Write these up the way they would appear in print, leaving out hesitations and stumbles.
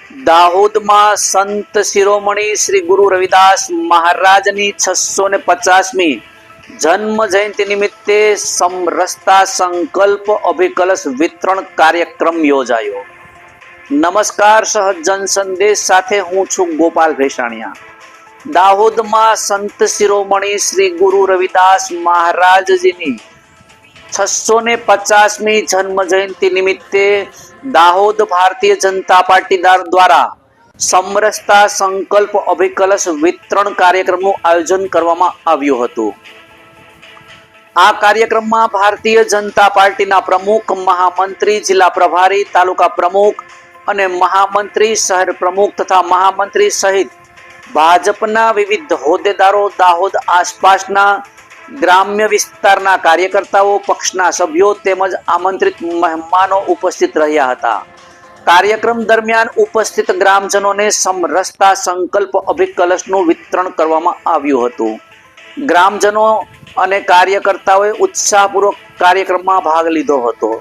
દાહોદમાં સંત શિરોમણી શ્રી ગુરુ રવિદાસ મહારાજની 650મી જન્મ જયંતિ નિમિત્તે સમરસતા સંકલ્પ અભિકલશ વિતરણ કાર્યક્રમ યોજાયો। નમસ્કાર, સહજ સંદેશ સાથે હું છું ગોપાલ ભેસાણિયા। દાહોદમાં સંત શિરોમણી શ્રી ગુરુ રવિદાસ મહારાજજીની 650મી જન્મ જયંતિ નિમિત્તે દાહોદ ભારતીય જનતા પાર્ટી દ્વારા સમરસતા સંકલ્પ અભિકલશ વિતરણ કાર્યક્રમનું આયોજન કરવામાં આવ્યું હતું। આ કાર્યક્રમમાં ભારતીય જનતા પાર્ટીના પ્રમુખ, મહામંત્રી, જિલ્લા પ્રભારી, તાલુકા પ્રમુખ અને મહામંત્રી, શહેર પ્રમુખ તથા મહામંત્રી સહિત ભાજપના વિવિધ હોદ્દેદારો, દાહોદ આસપાસના ગ્રામ્ય વિસ્તારના કાર્યકર્તાઓ, પક્ષના સભ્યો તેમજ આમંત્રિત મહેમાનો ઉપસ્થિત રહ્યા હતા। કાર્યક્રમ દરમિયાન ઉપસ્થિત ગ્રામજનોને સમરસતા સંકલ્પ અભિકલશનું વિતરણ કરવામાં આવ્યું હતું। ગ્રામજનો અને કાર્યકર્તાઓએ ઉત્સાહપૂર્વક કાર્યક્રમમાં ભાગ લીધો હતો।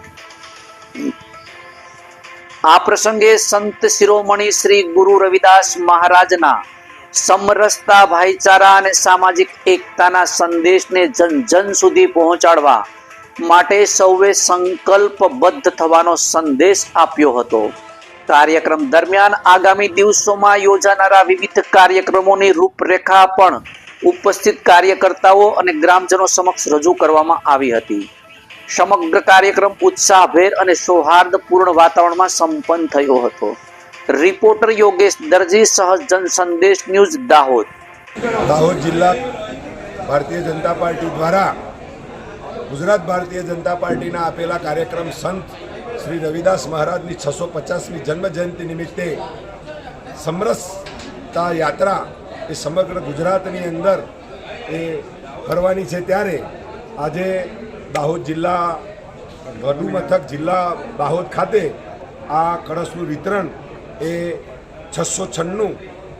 આ પ્રસંગે સંત શિરોમણી શ્રી ગુરુ રવિદાસ મહારાજના સમરસતા, ભાઈચારા અને સામાજિક એકતાના સંદેશને જન જન સુધી પહોંચાડવા માટે સૌએ સંકલ્પબદ્ધ થવાનો સંદેશ આપ્યો હતો। કાર્યક્રમ દરમિયાન આગામી દિવસોમાં યોજાનારા વિવિધ કાર્યક્રમોની રૂપરેખા પણ ઉપસ્થિત કાર્યકર્તાઓ અને ગ્રામજનો સમક્ષ રજૂ કરવામાં આવી હતી। સમગ્ર કાર્યક્રમ ઉત્સાહભેર અને સૌહાર્દપૂર્ણ વાતાવરણમાં સંપન્ન થયો હતો। રિપોર્ટર યોગેશ દરજી, સહજ જન સંદેશ ન્યૂઝ, દાહોદ। દાહોદ જિલ્લા ભારતીય જનતા પાર્ટી દ્વારા ગુજરાત ભારતીય જનતા પાર્ટીના આપેલા કાર્યક્રમ સંત શ્રી રવિદાસ મહારાજની 650મી જન્મ જયંતિ નિમિત્તે સમરસતા યાત્રા એ સમગ્ર ગુજરાતની અંદર એ ફરવાની છે, ત્યારે આજે દાહોદ જિલ્લા વડુ મથક જિલ્લા દાહોદ ખાતે આ કળશનું વિતરણ એ 696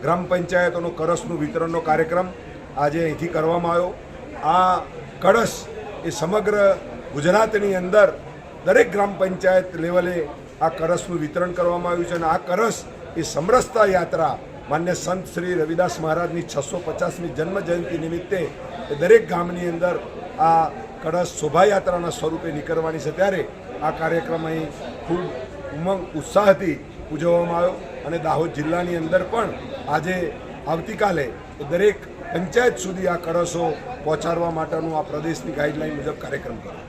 ગ્રામ પંચાયતોનો કળશનું વિતરણનો કાર્યક્રમ આજે અહીંથી કરવામાં આવ્યો। આ કળશ એ સમગ્ર ગુજરાતની અંદર દરેક ગ્રામ પંચાયત લેવલે આ કળશનું વિતરણ કરવામાં આવ્યું છે અને આ કળશ એ સમરસતા યાત્રા માન્ય સંત શ્રી રવિદાસ મહારાજની 650મી જન્મ જયંતિ નિમિત્તે દરેક ગામની અંદર આ કળશ શોભાયાત્રાના સ્વરૂપે નીકળવાની છે, ત્યારે આ કાર્યક્રમ અહીં ખૂબ ઉમંગ ઉત્સાહથી ઉજવવામાં આવ્યો અને દાહોદ જિલ્લાની અંદર પણ આજે આવતીકાલે દરેક પંચાયત સુધી આ કળશો પહોંચાડવા માટેનું આ પ્રદેશની ગાઈડલાઈન મુજબ કાર્યક્રમ કર્યો।